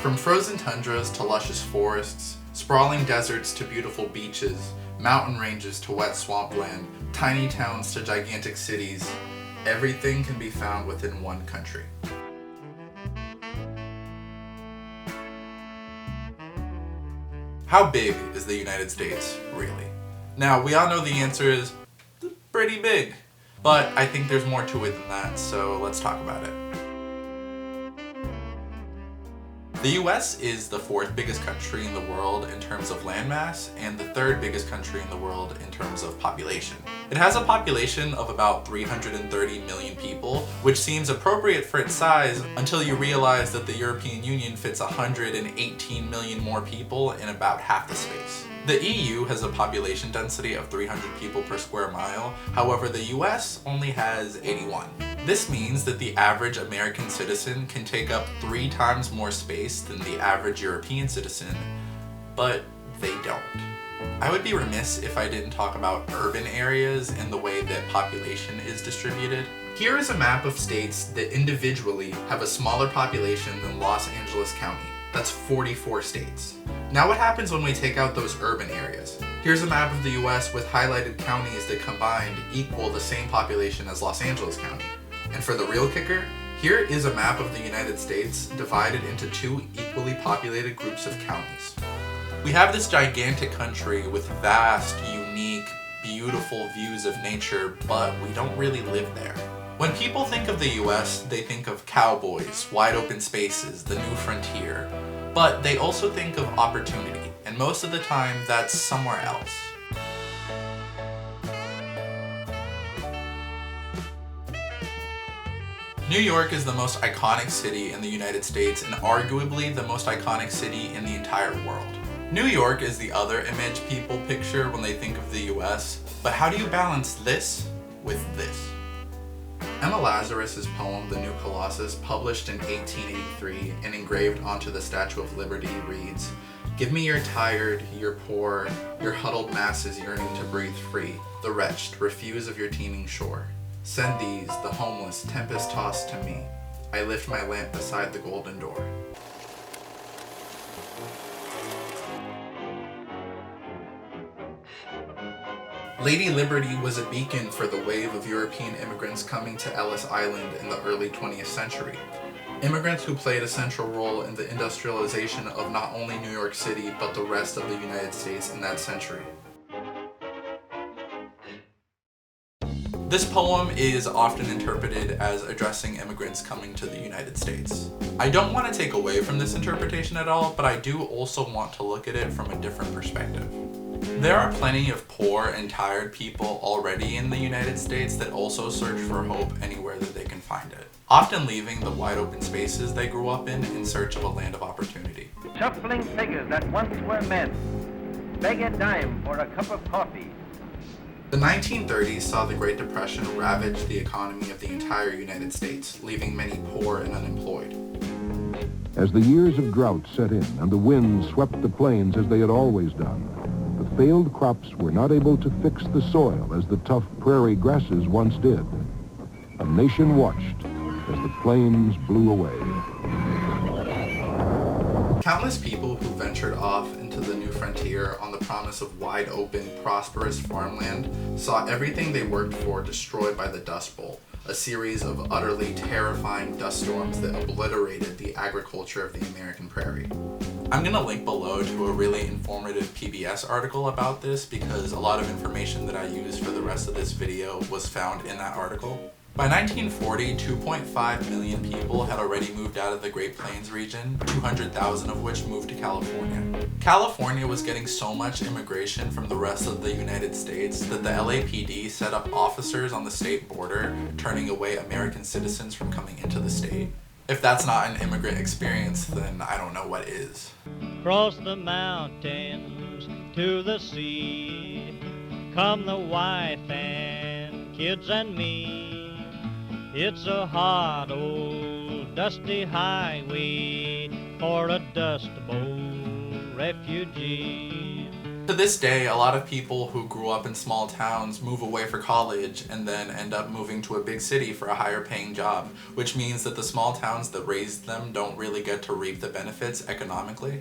From frozen tundras to luscious forests, sprawling deserts to beautiful beaches, mountain ranges to wet swampland, tiny towns to gigantic cities, everything can be found within one country. How big is the United States, really? Now, we all know the answer is pretty big, but I think there's more to it than that, so let's talk about it. The US is the fourth biggest country in the world in terms of landmass and the third biggest country in the world in terms of population. It has a population of about 330 million people, which seems appropriate for its size until you realize that the European Union fits 118 million more people in about half the space. The EU has a population density of 300 people per square mile, however the US only has 81. This means that the average American citizen can take up 3 times more space than the average European citizen, but they don't. I would be remiss if I didn't talk about urban areas and the way that population is distributed. Here is a map of states that individually have a smaller population than Los Angeles County. That's 44 states. Now what happens when we take out those urban areas? Here's a map of the US with highlighted counties that combined equal the same population as Los Angeles County. And for the real kicker, here is a map of the United States divided into 2 equally populated groups of counties. We have this gigantic country with vast, unique, beautiful views of nature, but we don't really live there. When people think of the US, they think of cowboys, wide open spaces, the new frontier, but they also think of opportunity, and most of the time that's somewhere else. New York is the most iconic city in the United States and arguably the most iconic city in the entire world. New York is the other image people picture when they think of the US, but how do you balance this with this? Emma Lazarus's poem, The New Colossus, published in 1883 and engraved onto the Statue of Liberty, reads, "Give me your tired, your poor, your huddled masses yearning to breathe free, the wretched, refuse of your teeming shore. Send these, the homeless, tempest-tossed to me. I lift my lamp beside the golden door." Lady Liberty was a beacon for the wave of European immigrants coming to Ellis Island in the early 20th century. Immigrants who played a central role in the industrialization of not only New York City, but the rest of the United States in that century. This poem is often interpreted as addressing immigrants coming to the United States. I don't want to take away from this interpretation at all, but I do also want to look at it from a different perspective. There are plenty of poor and tired people already in the United States that also search for hope anywhere that they can find it, often leaving the wide open spaces they grew up in search of a land of opportunity. Shuffling figures that once were men, beg a dime for a cup of coffee. The 1930s saw the Great Depression ravage the economy of the entire United States, leaving many poor and unemployed. As the years of drought set in and the winds swept the plains as they had always done, the failed crops were not able to fix the soil as the tough prairie grasses once did. A nation watched as the plains blew away. Countless people who ventured off into the new frontier on the promise of wide open, prosperous farmland saw everything they worked for destroyed by the Dust Bowl, a series of utterly terrifying dust storms that obliterated the agriculture of the American prairie. I'm going to link below to a really informative PBS article about this because a lot of information that I used for the rest of this video was found in that article. By 1940, 2.5 million people had already moved out of the Great Plains region, 200,000 of which moved to California. California was getting so much immigration from the rest of the United States that the LAPD set up officers on the state border, turning away American citizens from coming into the state. If that's not an immigrant experience, then I don't know what is. Cross the mountains to the sea, come the wife and kids and me. It's a hot old dusty highway for a Dust Bowl refugee. To this day, a lot of people who grew up in small towns move away for college and then end up moving to a big city for a higher paying job, which means that the small towns that raised them don't really get to reap the benefits economically.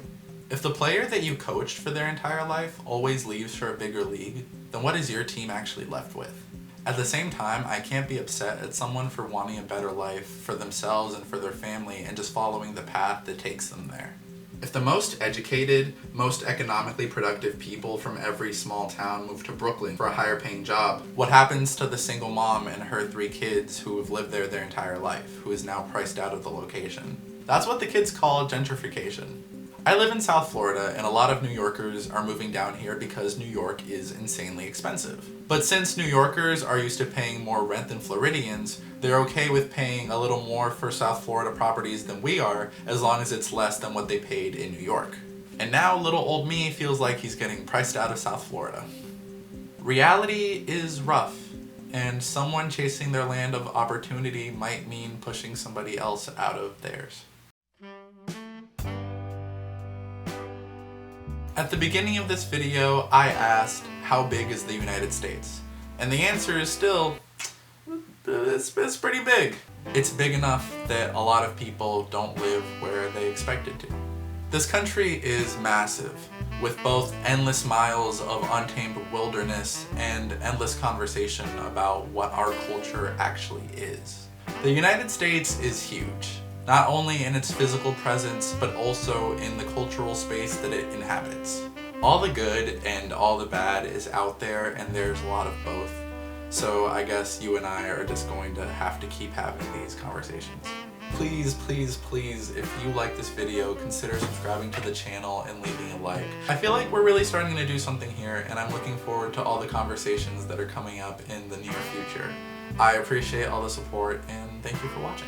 If the player that you coached for their entire life always leaves for a bigger league, then what is your team actually left with? At the same time, I can't be upset at someone for wanting a better life for themselves and for their family and just following the path that takes them there. If the most educated, most economically productive people from every small town move to Brooklyn for a higher paying job, what happens to the single mom and her 3 kids who have lived there their entire life, who is now priced out of the location? That's what the kids call gentrification. I live in South Florida, and a lot of New Yorkers are moving down here because New York is insanely expensive. But since New Yorkers are used to paying more rent than Floridians, they're okay with paying a little more for South Florida properties than we are, as long as it's less than what they paid in New York. And now little old me feels like he's getting priced out of South Florida. Reality is rough, and someone chasing their land of opportunity might mean pushing somebody else out of theirs. At the beginning of this video, I asked, how big is the United States? And the answer is still, it's pretty big. It's big enough that a lot of people don't live where they expected to. This country is massive, with both endless miles of untamed wilderness and endless conversation about what our culture actually is. The United States is huge. Not only in its physical presence, but also in the cultural space that it inhabits. All the good and all the bad is out there, and there's a lot of both. So I guess you and I are just going to have to keep having these conversations. Please, please, please, if you like this video, consider subscribing to the channel and leaving a like. I feel like we're really starting to do something here, and I'm looking forward to all the conversations that are coming up in the near future. I appreciate all the support, and thank you for watching.